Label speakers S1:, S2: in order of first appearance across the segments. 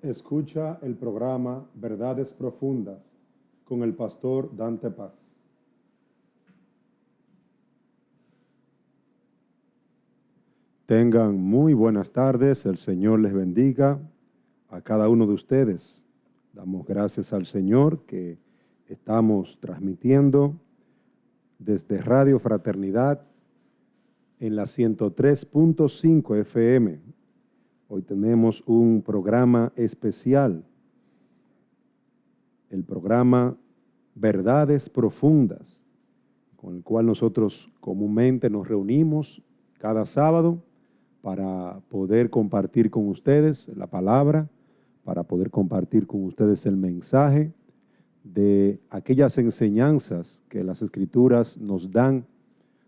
S1: Escucha el programa Verdades Profundas con el pastor Dante Paz. Tengan muy buenas tardes, el Señor les bendiga a cada uno de ustedes. Damos gracias al Señor que estamos transmitiendo desde Radio Fraternidad en la 103.5 FM. Hoy tenemos un programa especial, el programa Verdades Profundas, con el cual nosotros comúnmente nos reunimos cada sábado para poder compartir con ustedes la palabra, para poder compartir con ustedes el mensaje de aquellas enseñanzas que las Escrituras nos dan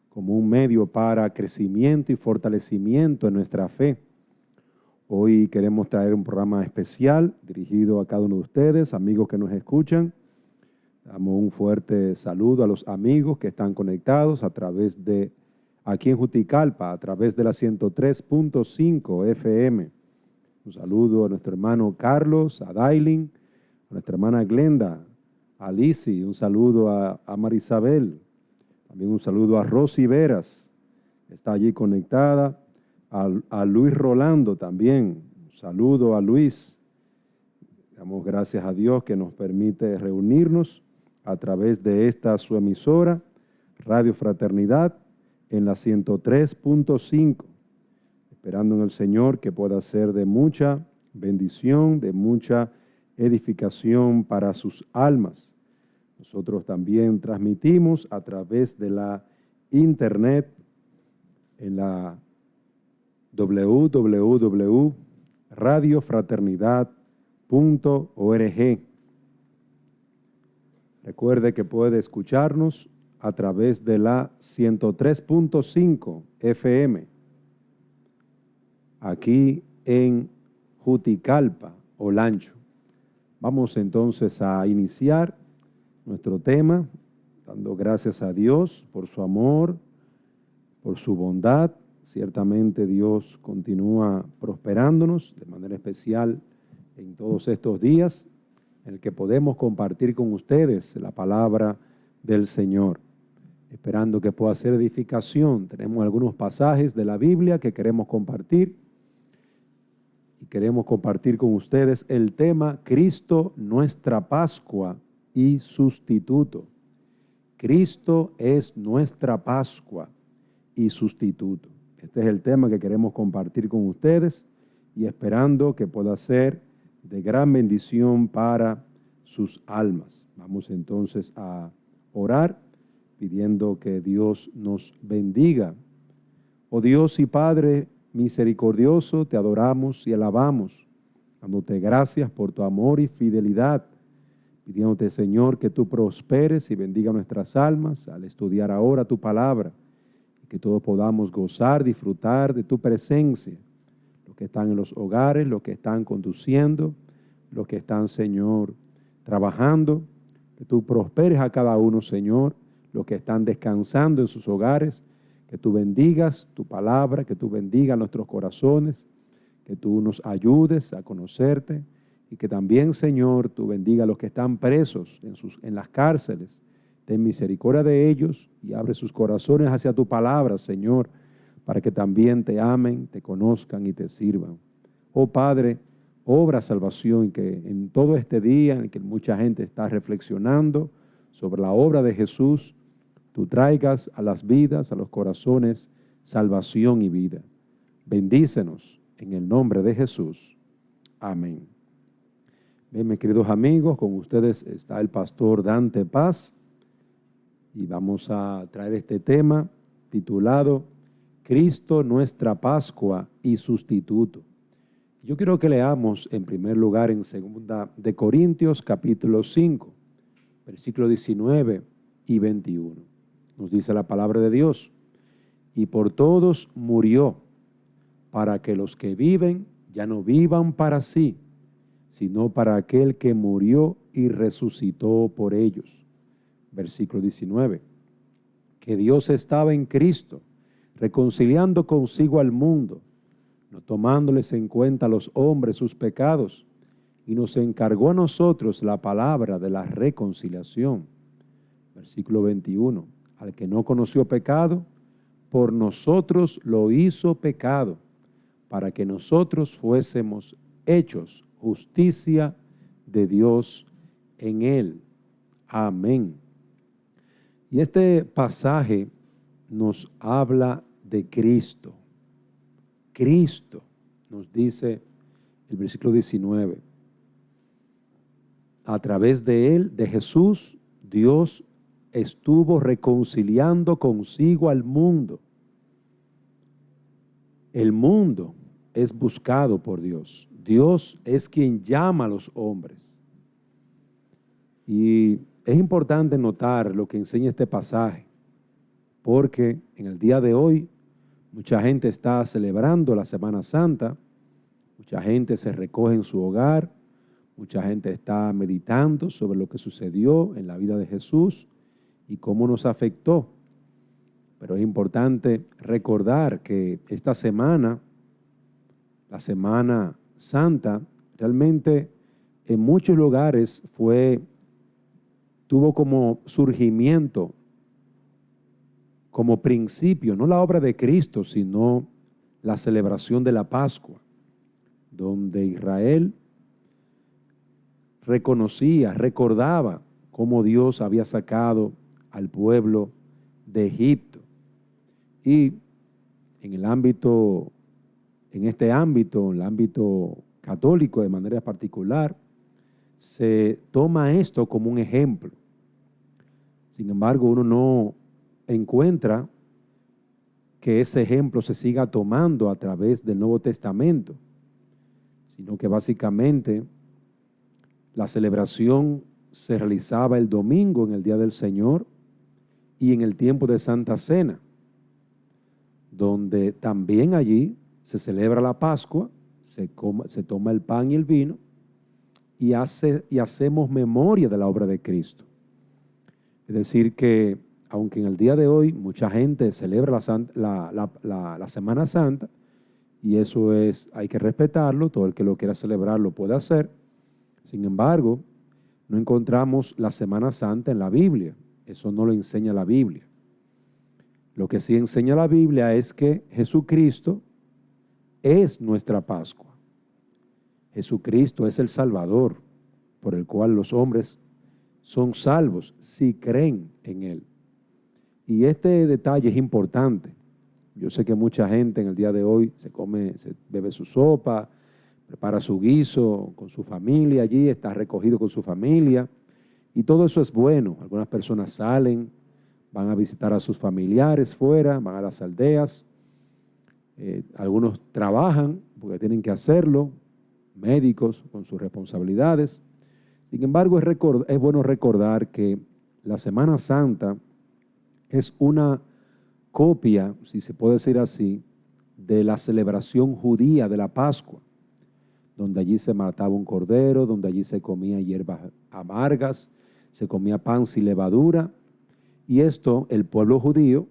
S1: como un medio para crecimiento y fortalecimiento en nuestra fe. Hoy queremos traer un programa especial dirigido a cada uno de ustedes, amigos que nos escuchan. Damos un fuerte saludo a los amigos que están conectados a través de, aquí en Juticalpa, a través de la 103.5 FM. Un saludo a nuestro hermano Carlos, a Dailin, a nuestra hermana Glenda, a Lizzy, un saludo a Marisabel, también un saludo a Rosy Veras, que está allí conectada. A Luis Rolando también, un saludo a Luis. Damos gracias a Dios que nos permite reunirnos a través de esta su emisora, Radio Fraternidad, en la 103.5, esperando en el Señor que pueda ser de mucha bendición, de mucha edificación para sus almas. Nosotros también transmitimos a través de la internet en la www.radiofraternidad.org. Recuerde que puede escucharnos a través de la 103.5 FM, aquí en Juticalpa, Olancho. Vamos entonces a iniciar nuestro tema, dando gracias a Dios por su amor, por su bondad. Ciertamente Dios continúa prosperándonos de manera especial en todos estos días en el que podemos compartir con ustedes la palabra del Señor, esperando que pueda ser edificación. Tenemos algunos pasajes de la Biblia que queremos compartir y queremos compartir con ustedes el tema Cristo, nuestra Pascua y sustituto. Cristo es nuestra Pascua y sustituto. Este es el tema que queremos compartir con ustedes y esperando que pueda ser de gran bendición para sus almas. Vamos entonces a orar pidiendo que Dios nos bendiga. Oh Dios y Padre misericordioso, te adoramos y alabamos, dándote gracias por tu amor y fidelidad, pidiéndote, Señor, que tú prosperes y bendiga nuestras almas al estudiar ahora tu palabra, que todos podamos gozar, disfrutar de tu presencia, los que están en los hogares, los que están conduciendo, los que están, Señor, trabajando, que tú prosperes a cada uno, Señor, los que están descansando en sus hogares, que tú bendigas tu palabra, que tú bendigas nuestros corazones, que tú nos ayudes a conocerte y que también, Señor, tú bendiga a los que están presos en las cárceles. Ten misericordia de ellos y abre sus corazones hacia tu palabra, Señor, para que también te amen, te conozcan y te sirvan. Oh Padre, obra salvación, que en todo este día en que mucha gente está reflexionando sobre la obra de Jesús, tú traigas a las vidas, a los corazones, salvación y vida. Bendícenos en el nombre de Jesús. Amén. Bien, mis queridos amigos, con ustedes está el pastor Dante Paz. Y vamos a traer este tema titulado Cristo, nuestra Pascua y sustituto. Yo quiero que leamos en primer lugar en 2 de Corintios capítulo 5, versículos 19 y 21. Nos dice la palabra de Dios: y por todos murió, para que los que viven ya no vivan para sí, sino para aquel que murió y resucitó por ellos. Versículo 19, que Dios estaba en Cristo, reconciliando consigo al mundo, no tomándoles en cuenta a los hombres sus pecados, y nos encargó a nosotros la palabra de la reconciliación. Versículo 21. Al que no conoció pecado, por nosotros lo hizo pecado, para que nosotros fuésemos hechos justicia de Dios en él. Amén. Y este pasaje nos habla de Cristo. Cristo, nos dice el versículo 19. A través de él, de Jesús, Dios estuvo reconciliando consigo al mundo. El mundo es buscado por Dios. Dios es quien llama a los hombres. Y es importante notar lo que enseña este pasaje, porque en el día de hoy mucha gente está celebrando la Semana Santa, mucha gente se recoge en su hogar, mucha gente está meditando sobre lo que sucedió en la vida de Jesús y cómo nos afectó. Pero es importante recordar que esta semana, la Semana Santa, realmente en muchos lugares tuvo como surgimiento, como principio, no la obra de Cristo, sino la celebración de la Pascua, donde Israel recordaba cómo Dios había sacado al pueblo de Egipto. Y en el ámbito católico de manera particular, se toma esto como un ejemplo. Sin embargo, uno no encuentra que ese ejemplo se siga tomando a través del Nuevo Testamento, sino que básicamente la celebración se realizaba el domingo en el Día del Señor y en el tiempo de Santa Cena, donde también allí se celebra la Pascua, se toma el pan y el vino y hacemos memoria de la obra de Cristo. Es decir que, aunque en el día de hoy mucha gente celebra la Semana Santa, y eso hay que respetarlo, todo el que lo quiera celebrar lo puede hacer. Sin embargo, no encontramos la Semana Santa en la Biblia. Eso no lo enseña la Biblia. Lo que sí enseña la Biblia es que Jesucristo es nuestra Pascua. Jesucristo es el Salvador, por el cual los hombres son salvos si creen en Él. Y este detalle es importante. Yo sé que mucha gente en el día de hoy se bebe su sopa, prepara su guiso con su familia allí, está recogido con su familia, y todo eso es bueno. Algunas personas salen, van a visitar a sus familiares fuera, van a las aldeas. Algunos trabajan porque tienen que hacerlo, médicos con sus responsabilidades. Sin embargo, es bueno recordar que la Semana Santa es una copia, si se puede decir así, de la celebración judía de la Pascua, donde allí se mataba un cordero, donde allí se comía hierbas amargas, se comía pan sin levadura, y esto el pueblo judío,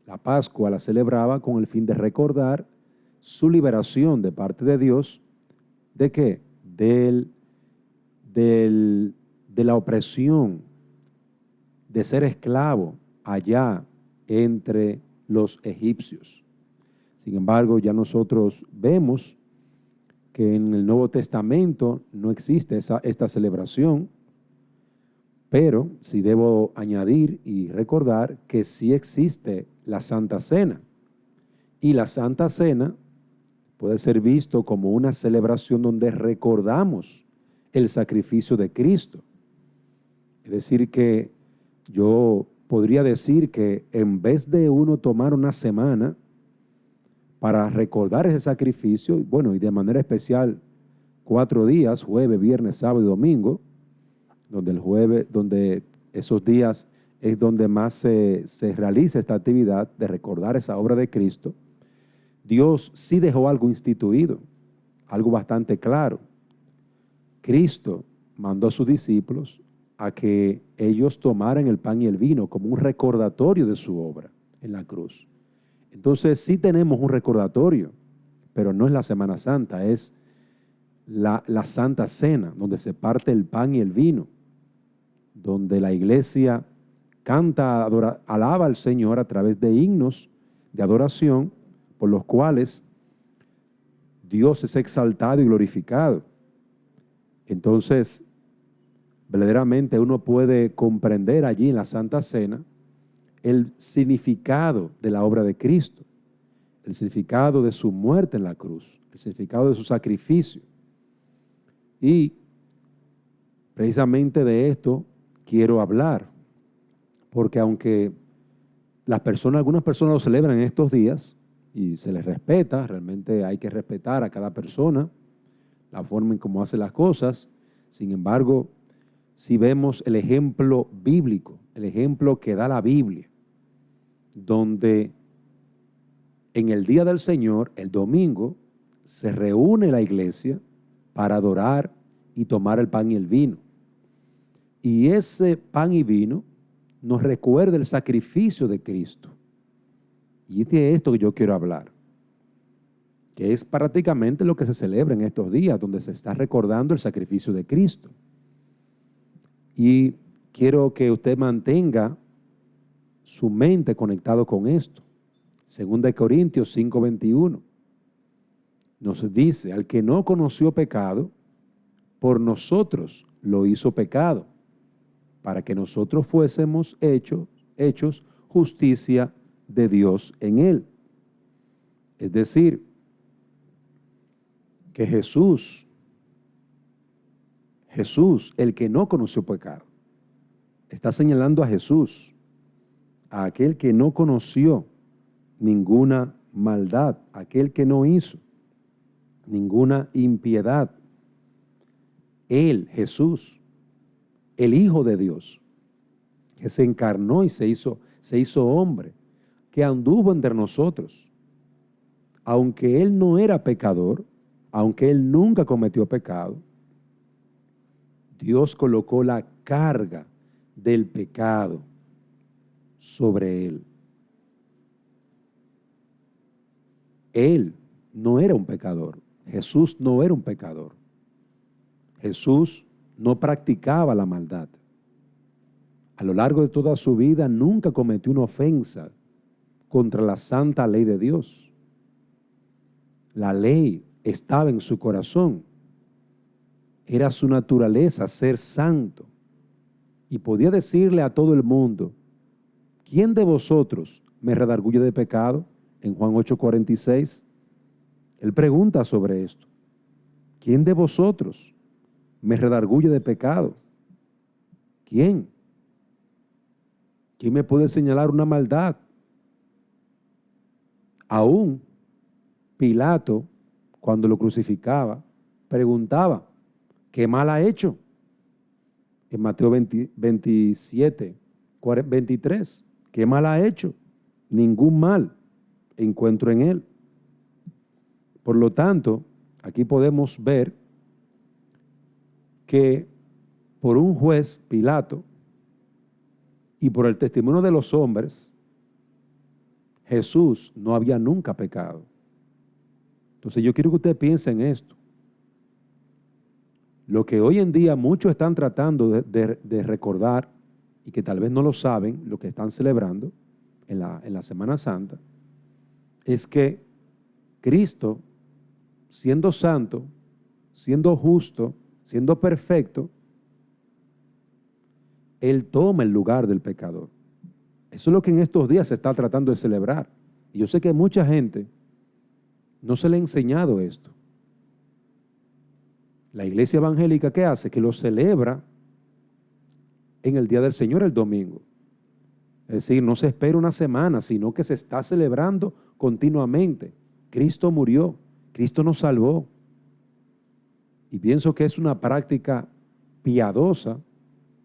S1: la Pascua la celebraba con el fin de recordar su liberación de parte de Dios. ¿De qué? De la opresión, de ser esclavo allá entre los egipcios. Sin embargo, ya nosotros vemos que en el Nuevo Testamento no existe esta celebración, pero sí debo añadir y recordar que sí existe la Santa Cena. Y la Santa Cena puede ser visto como una celebración donde recordamos el sacrificio de Cristo. Es decir que yo podría decir que en vez de uno tomar una semana para recordar ese sacrificio, bueno, y de manera especial 4 días, jueves, viernes, sábado y domingo, donde esos días es donde más se realiza esta actividad de recordar esa obra de Cristo, Dios sí dejó algo instituido, algo bastante claro. Cristo mandó a sus discípulos a que ellos tomaran el pan y el vino como un recordatorio de su obra en la cruz. Entonces sí tenemos un recordatorio, pero no es la Semana Santa, es la Santa Cena, donde se parte el pan y el vino, donde la iglesia canta, alaba al Señor a través de himnos de adoración, por los cuales Dios es exaltado y glorificado. Entonces, verdaderamente uno puede comprender allí en la Santa Cena el significado de la obra de Cristo, el significado de su muerte en la cruz, el significado de su sacrificio. Y precisamente de esto quiero hablar, porque aunque algunas personas lo celebran en estos días y se les respeta, realmente hay que respetar a cada persona, la forma en cómo hace las cosas. Sin embargo, si vemos el ejemplo bíblico, el ejemplo que da la Biblia, donde en el día del Señor, el domingo, se reúne la iglesia para adorar y tomar el pan y el vino. Y ese pan y vino nos recuerda el sacrificio de Cristo. Y es de esto que yo quiero hablar, que es prácticamente lo que se celebra en estos días, donde se está recordando el sacrificio de Cristo. Y quiero que usted mantenga su mente conectado con esto. 2 Corintios 5:21 nos dice: al que no conoció pecado, por nosotros lo hizo pecado, para que nosotros fuésemos hechos justicia de Dios en él. Es decir, que Jesús, el que no conoció pecado, está señalando a Jesús, a aquel que no conoció ninguna maldad, aquel que no hizo ninguna impiedad. Él, Jesús, el Hijo de Dios, que se encarnó y se hizo hombre, que anduvo entre nosotros. Aunque Él no era pecador, aunque Él nunca cometió pecado, Dios colocó la carga del pecado sobre Él. Él no era un pecador. Jesús no era un pecador. Jesús no practicaba la maldad. A lo largo de toda su vida nunca cometió una ofensa contra la santa ley de Dios. La ley estaba en su corazón. Era su naturaleza ser santo. Y podía decirle a todo el mundo: ¿quién de vosotros me redarguye de pecado? En Juan 8:46. Él pregunta sobre esto. ¿Quién de vosotros me redarguye de pecado? ¿Quién? ¿Quién me puede señalar una maldad? Aún Pilato, cuando lo crucificaba, preguntaba: ¿qué mal ha hecho? En Mateo 27, 23. ¿Qué mal ha hecho? Ningún mal encuentro en él. Por lo tanto, aquí podemos ver que por un juez, Pilato, y por el testimonio de los hombres, Jesús no había nunca pecado. Entonces yo quiero que usted piense en esto. Lo que hoy en día muchos están tratando de recordar, y que tal vez no lo saben, lo que están celebrando en la Semana Santa, es que Cristo, siendo santo, siendo justo, siendo perfecto, Él toma el lugar del pecador. Eso es lo que en estos días se está tratando de celebrar. Y yo sé que mucha gente no se le ha enseñado esto. La iglesia evangélica, ¿qué hace? Que lo celebra en el día del Señor, el domingo. Es decir, no se espera una semana, sino que se está celebrando continuamente. Cristo murió, Cristo nos salvó. Y pienso que es una práctica piadosa,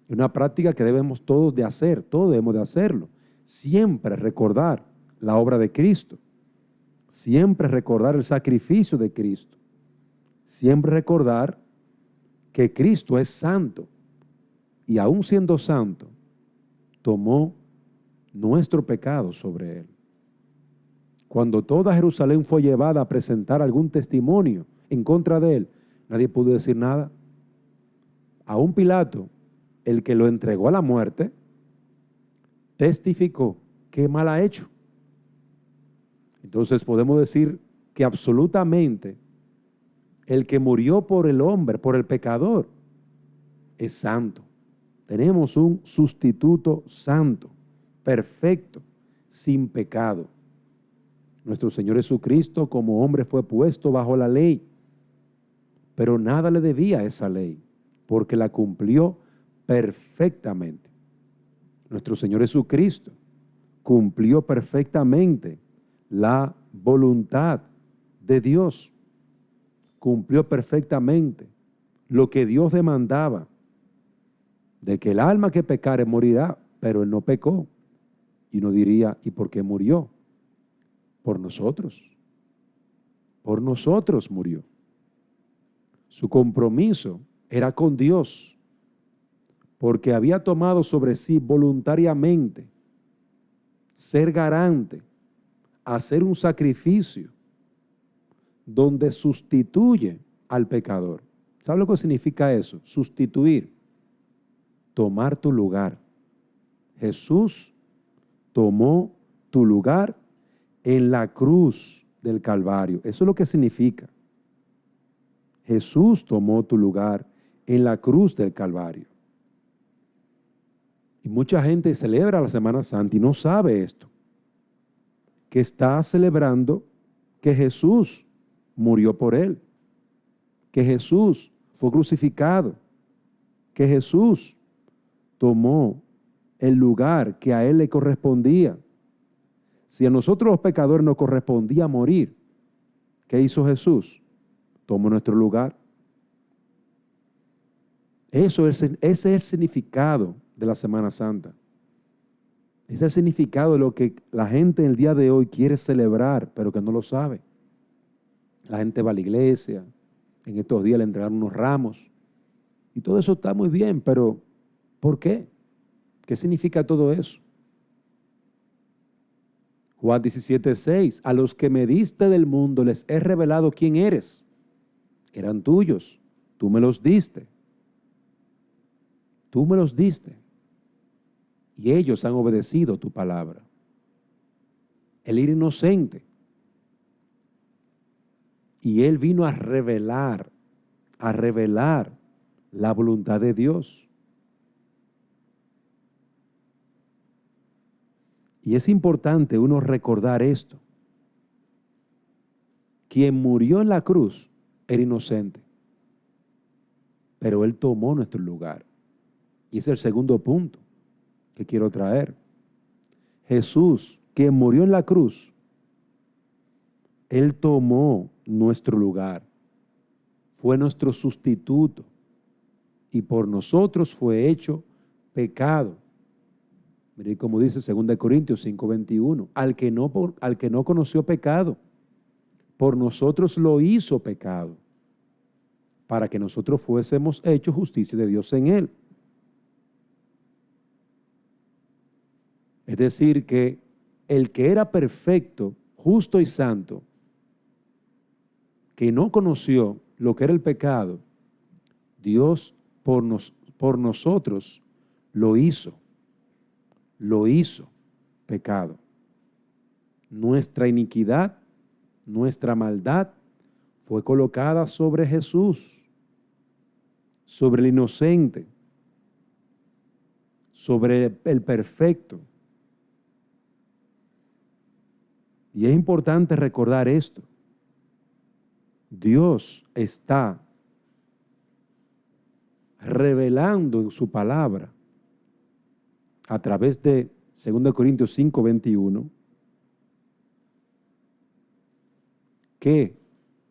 S1: una práctica que debemos todos de hacer, todos debemos de hacerlo. Siempre recordar la obra de Cristo, siempre recordar el sacrificio de Cristo, siempre recordar que Cristo es santo y aún siendo santo, tomó nuestro pecado sobre Él. Cuando toda Jerusalén fue llevada a presentar algún testimonio en contra de Él, Nadie pudo decir nada. Aún Pilato, el que lo entregó a la muerte, testificó qué mal ha hecho. Entonces podemos decir que absolutamente el que murió por el hombre, por el pecador, es santo. Tenemos un sustituto santo, perfecto, sin pecado. Nuestro Señor Jesucristo como hombre fue puesto bajo la ley, pero nada le debía a esa ley, porque la cumplió perfectamente. Nuestro Señor Jesucristo cumplió perfectamente la voluntad de Dios. Cumplió perfectamente lo que Dios demandaba, de que el alma que pecare morirá, pero Él no pecó. Y uno diría, ¿y por qué murió? Por nosotros. Por nosotros murió. Su compromiso era con Dios, porque había tomado sobre sí voluntariamente ser garante, hacer un sacrificio donde sustituye al pecador. ¿Sabe lo que significa eso? Sustituir, tomar tu lugar. Jesús tomó tu lugar en la cruz del Calvario. Eso es lo que significa. Jesús tomó tu lugar en la cruz del Calvario. Y mucha gente celebra la Semana Santa y no sabe esto, que está celebrando que Jesús murió por él, que Jesús fue crucificado, que Jesús tomó el lugar que a él le correspondía. Si a nosotros los pecadores nos correspondía morir, ¿qué hizo Jesús? Tomó nuestro lugar. Ese es el significado de la Semana Santa. Ese es el significado de lo que la gente en el día de hoy quiere celebrar, pero que no lo sabe. La gente va a la iglesia, en estos días le entregaron unos ramos, y todo eso está muy bien, pero ¿por qué? ¿Qué significa todo eso? Juan 17:6, a los que me diste del mundo les he revelado quién eres. Eran tuyos, tú me los diste. Tú me los diste. Y ellos han obedecido tu palabra. Él era inocente. Y él vino a revelar la voluntad de Dios. Y es importante uno recordar esto. Quien murió en la cruz era inocente, pero él tomó nuestro lugar. Y ese es el segundo punto que quiero traer. Jesús, quien murió en la cruz, él tomó nuestro lugar. Fue nuestro sustituto. Y por nosotros fue hecho pecado. Mire como dice 2 Corintios 5:21. Al que no conoció pecado, por nosotros lo hizo pecado, para que nosotros fuésemos hechos justicia de Dios en él. Es decir, que el que era perfecto, justo y santo, que no conoció lo que era el pecado, Dios por nosotros lo hizo pecado. Nuestra iniquidad, nuestra maldad fue colocada sobre Jesús, sobre el inocente, sobre el perfecto. Y es importante recordar esto. Dios está revelando en su palabra a través de 2 Corintios 5:21 que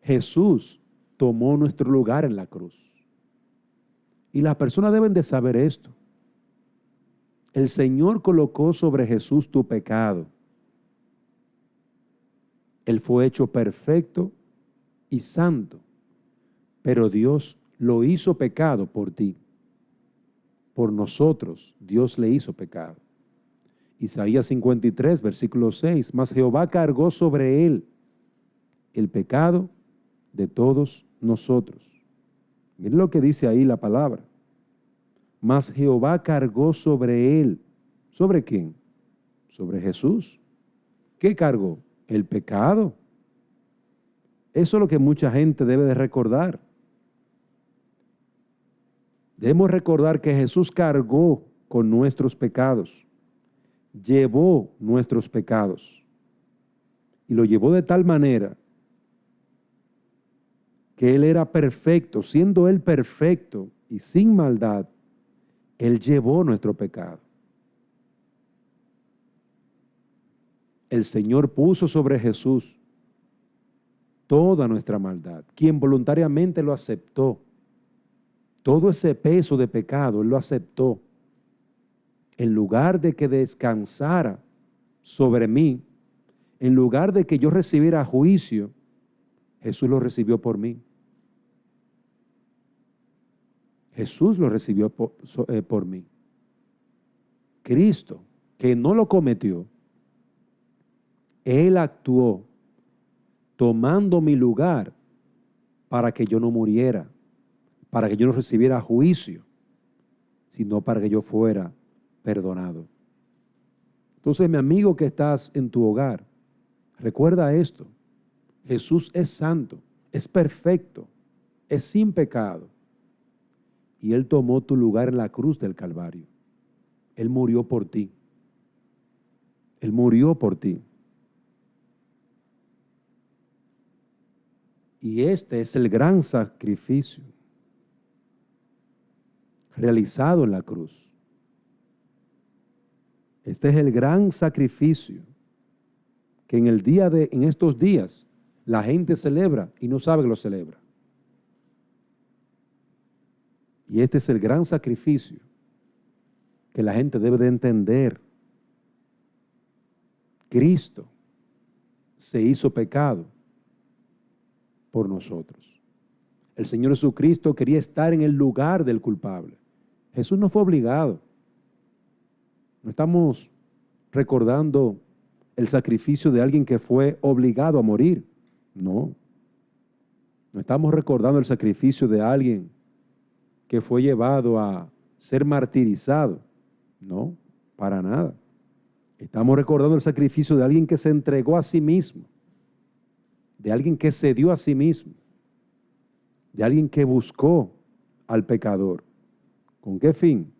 S1: Jesús tomó nuestro lugar en la cruz. Y las personas deben de saber esto. El Señor colocó sobre Jesús tu pecado. Él fue hecho perfecto y santo, pero Dios lo hizo pecado por ti. Por nosotros Dios le hizo pecado. Isaías 53, versículo 6, mas Jehová cargó sobre él el pecado de todos nosotros. Miren lo que dice ahí la palabra. Mas Jehová cargó sobre él. ¿Sobre quién? Sobre Jesús. ¿Qué cargó? El pecado. Eso es lo que mucha gente debe de recordar. Debemos recordar que Jesús cargó con nuestros pecados, llevó nuestros pecados y lo llevó de tal manera que Él era perfecto, siendo Él perfecto y sin maldad, Él llevó nuestro pecado. El Señor puso sobre Jesús toda nuestra maldad, quien voluntariamente lo aceptó. Todo ese peso de pecado Él lo aceptó. En lugar de que descansara sobre mí, en lugar de que yo recibiera juicio, Jesús lo recibió por mí. Jesús lo recibió por mí. Cristo, que no lo cometió, Él actuó tomando mi lugar para que yo no muriera, para que yo no recibiera juicio, sino para que yo fuera perdonado. Entonces, mi amigo que estás en tu hogar, recuerda esto. Jesús es santo, es perfecto, es sin pecado. Y Él tomó tu lugar en la cruz del Calvario. Él murió por ti. Él murió por ti. Y este es el gran sacrificio realizado en la cruz. Este es el gran sacrificio que en estos días la gente celebra y no sabe que lo celebra. Y este es el gran sacrificio que la gente debe de entender. Cristo se hizo pecado por nosotros. El Señor Jesucristo quería estar en el lugar del culpable. Jesús no fue obligado. No estamos recordando el sacrificio de alguien que fue obligado a morir. No. No estamos recordando el sacrificio de alguien que fue llevado a ser martirizado. No, para nada. Estamos recordando el sacrificio de alguien que se entregó a sí mismo, de alguien que se dio a sí mismo, de alguien que buscó al pecador. ¿Con qué fin?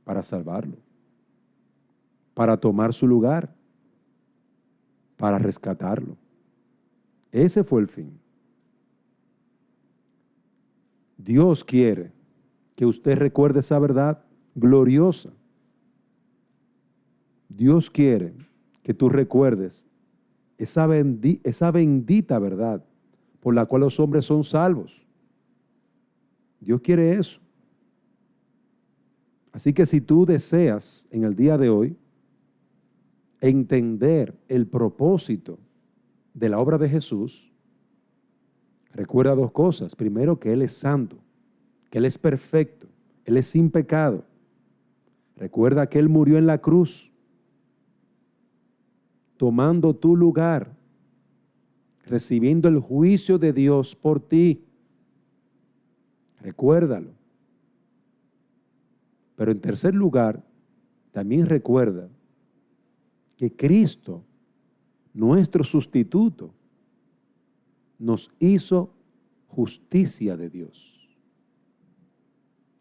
S1: Para salvarlo, para tomar su lugar, para rescatarlo. Ese fue el fin. Dios quiere que usted recuerde esa verdad gloriosa. Dios quiere que tú recuerdes esa bendita verdad por la cual los hombres son salvos. Dios quiere eso. Así que si tú deseas en el día de hoy entender el propósito de la obra de Jesús, recuerda dos cosas. Primero, que Él es santo, que Él es perfecto, Él es sin pecado. Recuerda que Él murió en la cruz, tomando tu lugar, recibiendo el juicio de Dios por ti. Recuérdalo. Pero en tercer lugar, también recuerda que Cristo, nuestro sustituto, nos hizo justicia de Dios.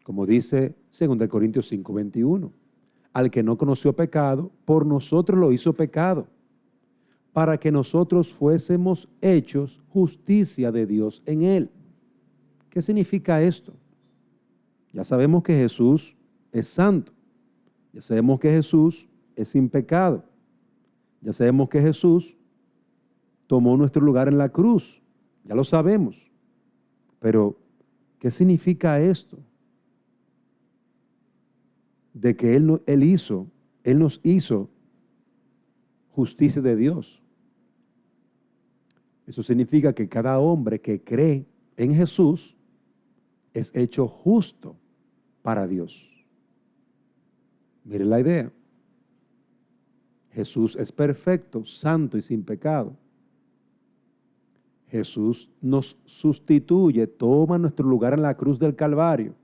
S1: Como dice 2 Corintios 5:21, al que no conoció pecado, por nosotros lo hizo pecado, para que nosotros fuésemos hechos justicia de Dios en él. ¿Qué significa esto? Ya sabemos que Jesús es santo. Ya sabemos que Jesús es sin pecado. Ya sabemos que Jesús tomó nuestro lugar en la cruz. Ya lo sabemos. Pero, ¿qué significa esto? De que Él nos hizo justicia de Dios. Eso significa que cada hombre que cree en Jesús es hecho justo para Dios. Mire la idea. Jesús es perfecto, santo y sin pecado. Jesús nos sustituye, toma nuestro lugar en la cruz del Calvario.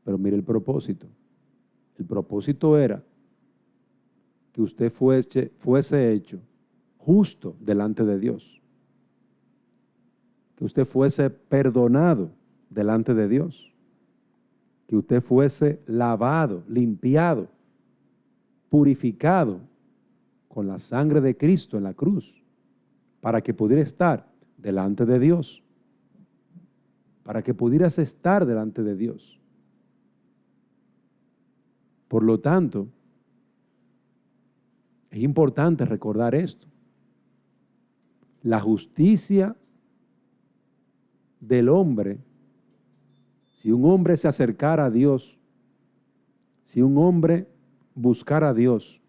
S1: Pero mire el propósito. El propósito era que usted fuese hecho justo delante de Dios. Que usted fuese perdonado delante de Dios. Que usted fuese lavado, limpiado, purificado con la sangre de Cristo en la cruz, para que pudiera estar delante de Dios. Para que pudieras estar delante de Dios. Por lo tanto, es importante recordar esto. La justicia del hombre, si un hombre se acercara a Dios, si un hombre buscara a Dios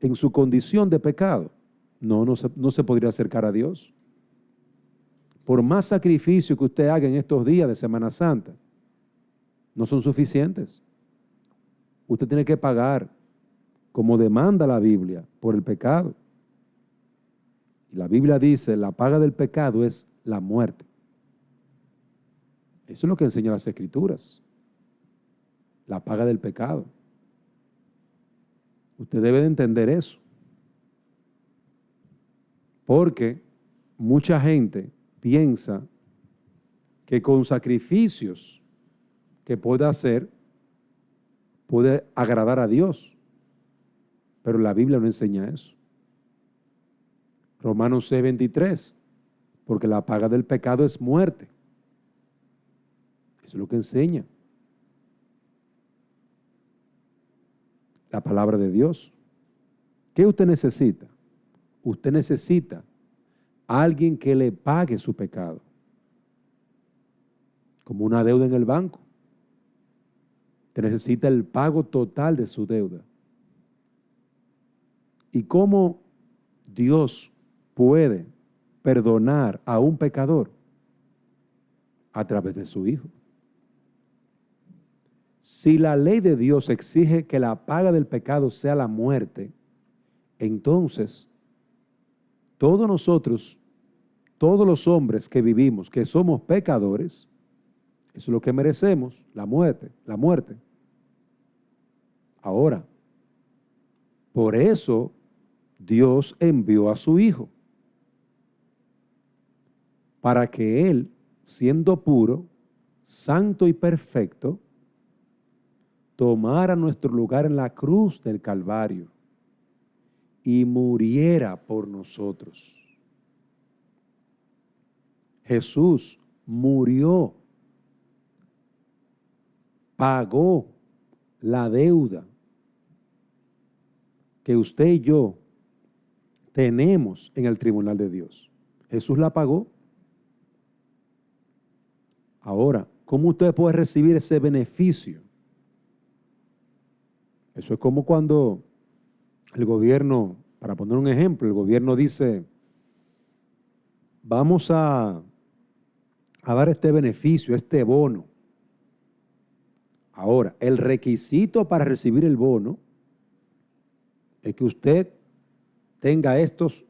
S1: en su condición de pecado, no se podría acercar a Dios. Por más sacrificio que usted haga en estos días de Semana Santa, no son suficientes. Usted tiene que pagar, como demanda la Biblia, por el pecado. Y la Biblia dice, la paga del pecado es la muerte. Eso es lo que enseñan las Escrituras. La paga del pecado. Usted debe de entender eso. Porque mucha gente piensa que con sacrificios que puede hacer, puede agradar a Dios. Pero la Biblia no enseña eso. Romanos 6:23, porque la paga del pecado es muerte. Eso es lo que enseña la palabra de Dios. ¿Qué usted necesita? Usted necesita a alguien que le pague su pecado, como una deuda en el banco. Usted necesita el pago total de su deuda. ¿Y cómo Dios puede perdonar a un pecador? A través de su Hijo. Si la ley de Dios exige que la paga del pecado sea la muerte, entonces todos nosotros, todos los hombres que vivimos, que somos pecadores, eso es lo que merecemos, la muerte, la muerte. Ahora, por eso Dios envió a su Hijo, para que Él, siendo puro, santo y perfecto, tomara nuestro lugar en la cruz del Calvario y muriera por nosotros. Jesús murió, pagó la deuda que usted y yo tenemos en el tribunal de Dios. Jesús la pagó. Ahora, ¿cómo usted puede recibir ese beneficio? Eso es como cuando el gobierno, para poner un ejemplo, el gobierno dice, vamos a dar este beneficio, este bono. Ahora, el requisito para recibir el bono es que usted tenga estas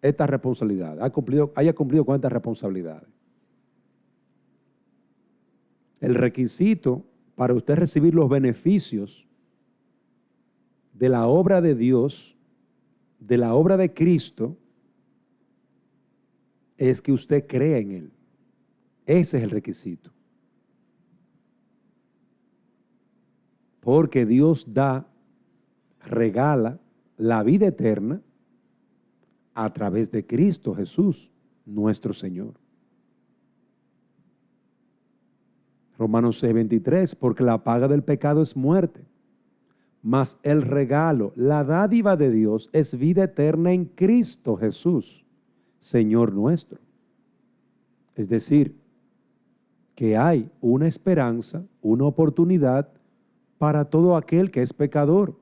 S1: responsabilidades, haya cumplido con estas responsabilidades. El requisito para usted recibir los beneficios de la obra de Dios, de la obra de Cristo, es que usted crea en Él. Ese es el requisito. Porque Dios regala la vida eterna a través de Cristo Jesús, nuestro Señor. Romanos 6:23, porque la paga del pecado es muerte, mas el regalo, la dádiva de Dios es vida eterna en Cristo Jesús, Señor nuestro. Es decir, que hay una esperanza, una oportunidad para todo aquel que es pecador.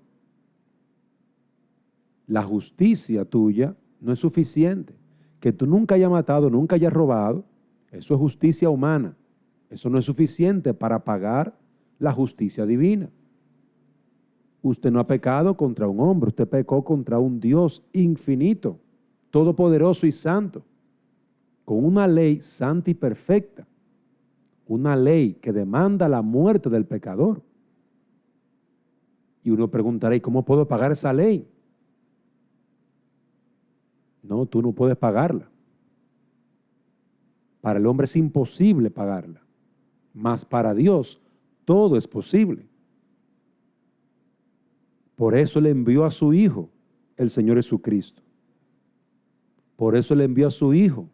S1: La justicia tuya no es suficiente. Que tú nunca hayas matado, nunca hayas robado, eso es justicia humana. Eso no es suficiente para pagar la justicia divina. Usted no ha pecado contra un hombre, usted pecó contra un Dios infinito, todopoderoso y santo. con una ley santa y perfecta, una ley que demanda la muerte del pecador. Y uno preguntará, ¿y cómo puedo pagar esa ley? No, tú no puedes pagarla. Para el hombre es imposible pagarla, mas para Dios todo es posible. Por eso le envió a su Hijo, el Señor Jesucristo. Por eso le envió a su Hijo,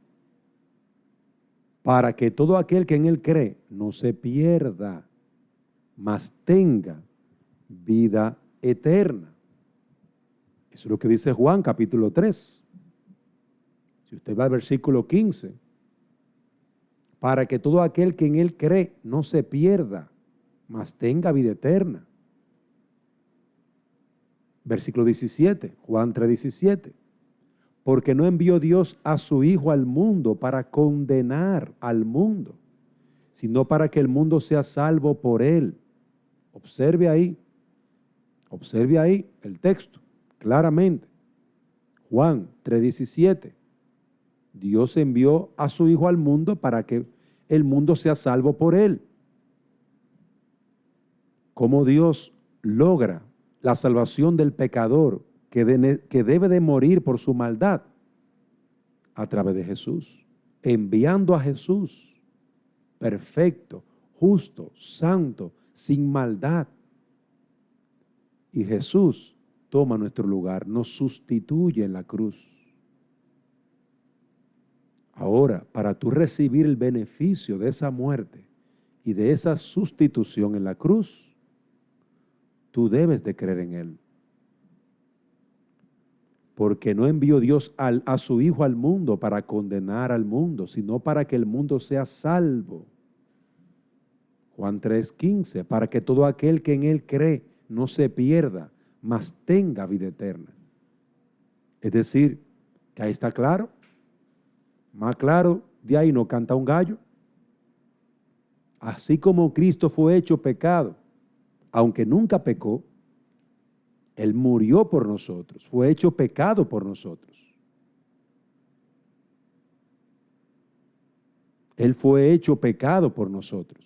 S1: para que todo aquel que en Él cree no se pierda, mas tenga vida eterna. Eso es lo que dice Juan capítulo 3. Si usted va al versículo 15, para que todo aquel que en Él cree no se pierda, mas tenga vida eterna. Versículo 17, Juan 3:17. Porque no envió Dios a su Hijo al mundo para condenar al mundo, sino para que el mundo sea salvo por Él. Observe ahí el texto, claramente. Juan 3:17. Dios envió a su Hijo al mundo para que el mundo sea salvo por Él. ¿Cómo Dios logra la salvación del pecador que debe de morir por su maldad? A través de Jesús, enviando a Jesús, perfecto, justo, santo, sin maldad. Y Jesús toma nuestro lugar, nos sustituye en la cruz. Ahora, para tú recibir el beneficio de esa muerte y de esa sustitución en la cruz, tú debes de creer en Él. Porque no envió Dios a su Hijo al mundo para condenar al mundo, sino para que el mundo sea salvo. Juan 3:15, para que todo aquel que en Él cree no se pierda, mas tenga vida eterna. Es decir, que ahí está claro. Más claro, de ahí no canta un gallo. Así como Cristo fue hecho pecado, aunque nunca pecó, Él murió por nosotros, fue hecho pecado por nosotros. Él fue hecho pecado por nosotros.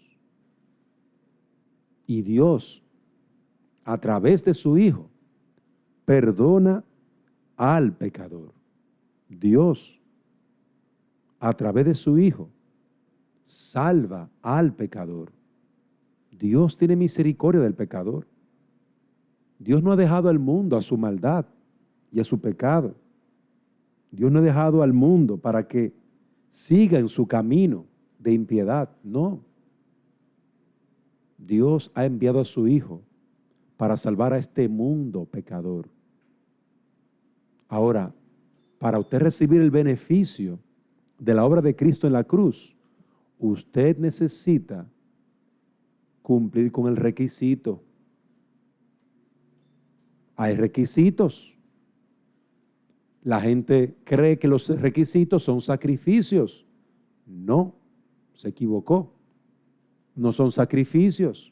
S1: Y Dios, a través de su Hijo, perdona al pecador. Dios, a través de su Hijo, salva al pecador. Dios tiene misericordia del pecador. Dios no ha dejado al mundo a su maldad y a su pecado. Dios no ha dejado al mundo para que siga en su camino de impiedad. No. Dios ha enviado a su Hijo para salvar a este mundo pecador. Ahora, para usted recibir el beneficio de la obra de Cristo en la cruz, usted necesita cumplir con el requisito. Hay requisitos. La gente cree que los requisitos son sacrificios. No, se equivocó. No son sacrificios.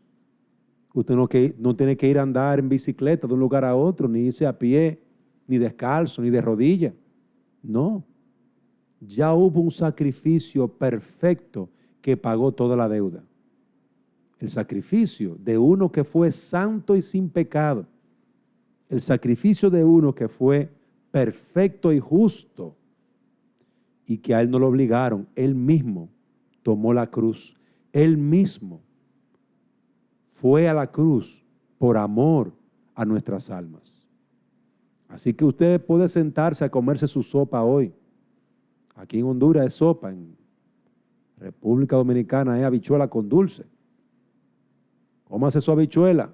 S1: Usted no tiene que ir a andar en bicicleta de un lugar a otro, ni irse a pie, ni descalzo, ni de rodilla. No. Ya hubo un sacrificio perfecto que pagó toda la deuda. El sacrificio de uno que fue santo y sin pecado. El sacrificio de uno que fue perfecto y justo y que a él no lo obligaron. Él mismo tomó la cruz. Él mismo fue a la cruz por amor a nuestras almas. Así que usted puede sentarse a comerse su sopa hoy. Aquí en Honduras es sopa, en República Dominicana es habichuela con dulce. Cómase su habichuela,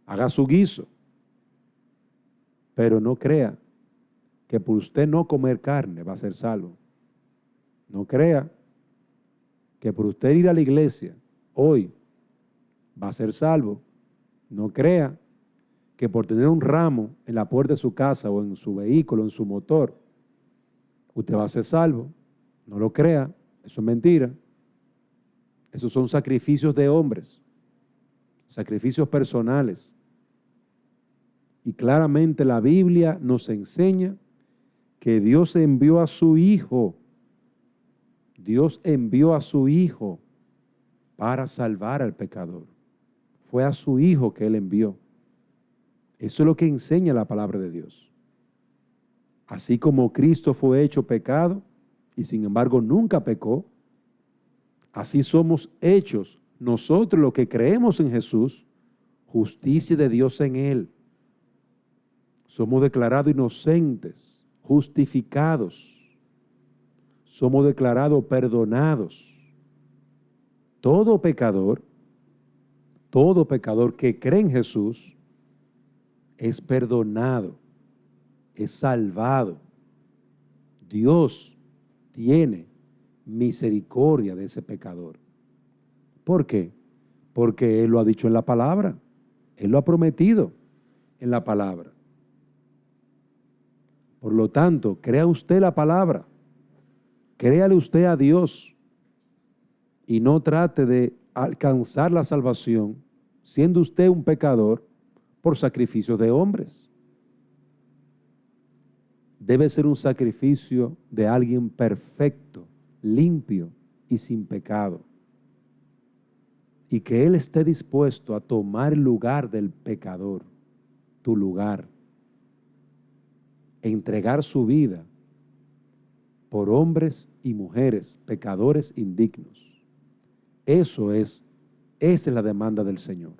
S1: haga su guiso, pero no crea que por usted no comer carne va a ser salvo. No crea que por usted ir a la iglesia hoy va a ser salvo. No crea que por tener un ramo en la puerta de su casa o en su vehículo, en su motor, usted va a ser salvo. No lo crea, eso es mentira. Esos son sacrificios de hombres, sacrificios personales. Y claramente la Biblia nos enseña que Dios envió a su Hijo. Dios envió a su Hijo para salvar al pecador. Fue a su Hijo que Él envió. Eso es lo que enseña la palabra de Dios. Así como Cristo fue hecho pecado y sin embargo nunca pecó, así somos hechos nosotros los que creemos en Jesús, justicia de Dios en Él. Somos declarados inocentes, justificados. Somos declarados perdonados. Todo pecador que cree en Jesús es perdonado, es salvado. Dios tiene misericordia de ese pecador. ¿Por qué? Porque Él lo ha dicho en la palabra. Él lo ha prometido en la palabra. Por lo tanto, crea usted la palabra. Créale usted a Dios y no trate de alcanzar la salvación siendo usted un pecador por sacrificios de hombres. Debe ser un sacrificio de alguien perfecto, limpio y sin pecado. Y que Él esté dispuesto a tomar el lugar del pecador, tu lugar, e entregar su vida por hombres y mujeres, pecadores indignos. Esa es la demanda del Señor.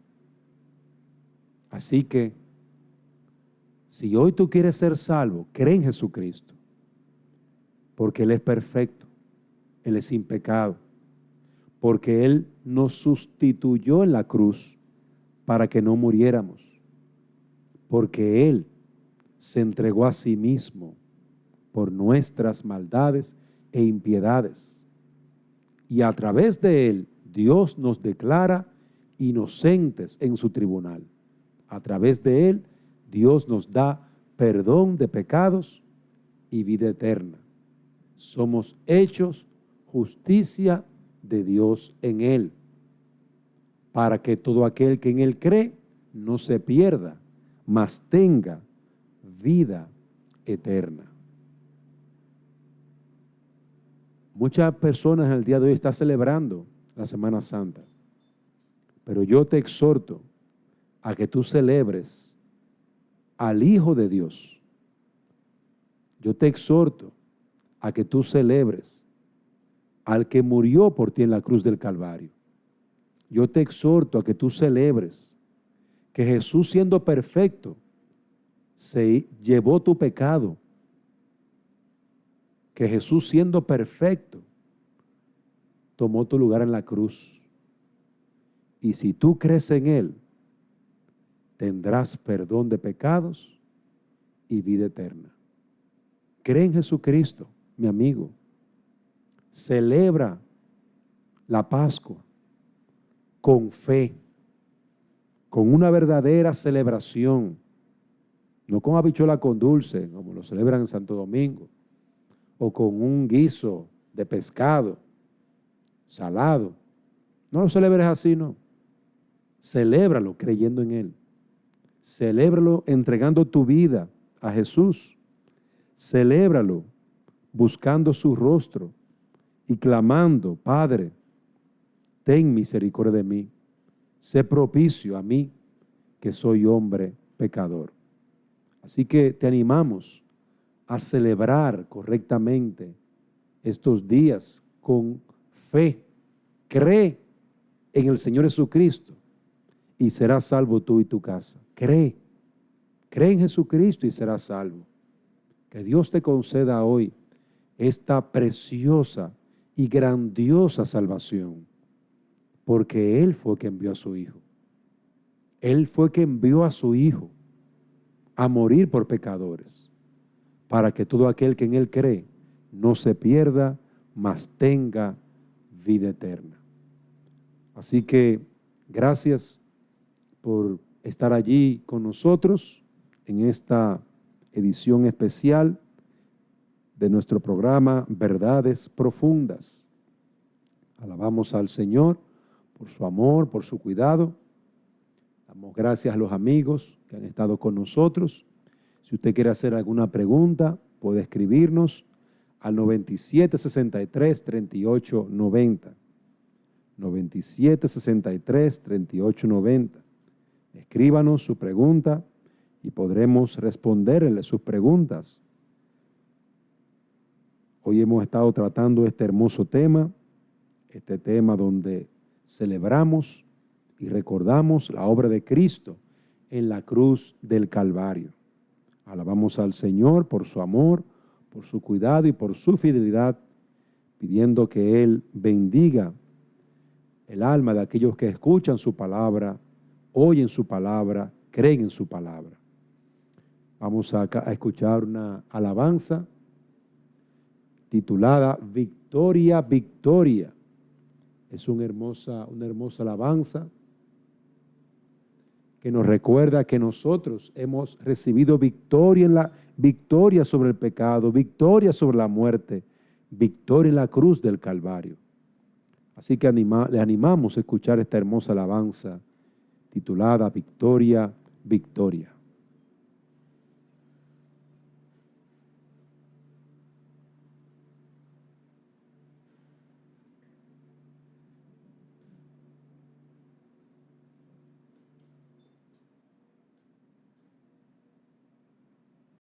S1: Así que, si hoy tú quieres ser salvo, cree en Jesucristo, porque Él es perfecto, Él es sin pecado, porque Él nos sustituyó en la cruz para que no muriéramos, porque Él se entregó a sí mismo por nuestras maldades e impiedades. Y a través de Él, Dios nos declara inocentes en su tribunal. A través de Él, Dios nos da perdón de pecados y vida eterna. Somos hechos justicia de Dios en Él, para que todo aquel que en Él cree no se pierda, mas tenga vida eterna. Muchas personas en el día de hoy están celebrando la Semana Santa, pero yo te exhorto a que tú celebres al Hijo de Dios. Yo te exhorto a que tú celebres al que murió por ti en la cruz del Calvario. Yo te exhorto a que tú celebres que Jesús, siendo perfecto, se llevó tu pecado, que Jesús, siendo perfecto, tomó tu lugar en la cruz. Y si tú crees en Él, tendrás perdón de pecados y vida eterna. Cree en Jesucristo, mi amigo. Celebra la Pascua con fe, con una verdadera celebración, no con habichuela con dulce, como lo celebran en Santo Domingo, o con un guiso de pescado salado. No lo celebres así, no. Celébralo creyendo en Él. Celébralo entregando tu vida a Jesús. Celébralo buscando su rostro y clamando: Padre, ten misericordia de mí. Sé propicio a mí, que soy hombre pecador. Así que te animamos a celebrar correctamente estos días con fe. Cree en el Señor Jesucristo y serás salvo tú y tu casa. Cree en Jesucristo y serás salvo. Que Dios te conceda hoy esta preciosa y grandiosa salvación, porque Él fue quien envió a su Hijo. Él fue quien envió a su Hijo a morir por pecadores, para que todo aquel que en Él cree no se pierda, mas tenga vida eterna. Así que gracias por estar allí con nosotros en esta edición especial de nuestro programa Verdades Profundas. Alabamos al Señor por su amor, por su cuidado. Damos gracias a los amigos que han estado con nosotros. Si usted quiere hacer alguna pregunta, puede escribirnos al 9763-3890. 9763-3890. Escríbanos su pregunta y podremos responderle sus preguntas. Hoy hemos estado tratando este hermoso tema, este tema donde celebramos y recordamos la obra de Cristo en la cruz del Calvario. Alabamos al Señor por su amor, por su cuidado y por su fidelidad, pidiendo que Él bendiga el alma de aquellos que escuchan su palabra, oyen su palabra, creen en su palabra. Vamos a escuchar una alabanza titulada Victoria, Victoria. Es una hermosa alabanza que nos recuerda que nosotros hemos recibido victoria sobre el pecado, victoria sobre la muerte, victoria en la cruz del Calvario. Así que le animamos a escuchar esta hermosa alabanza titulada Victoria, Victoria.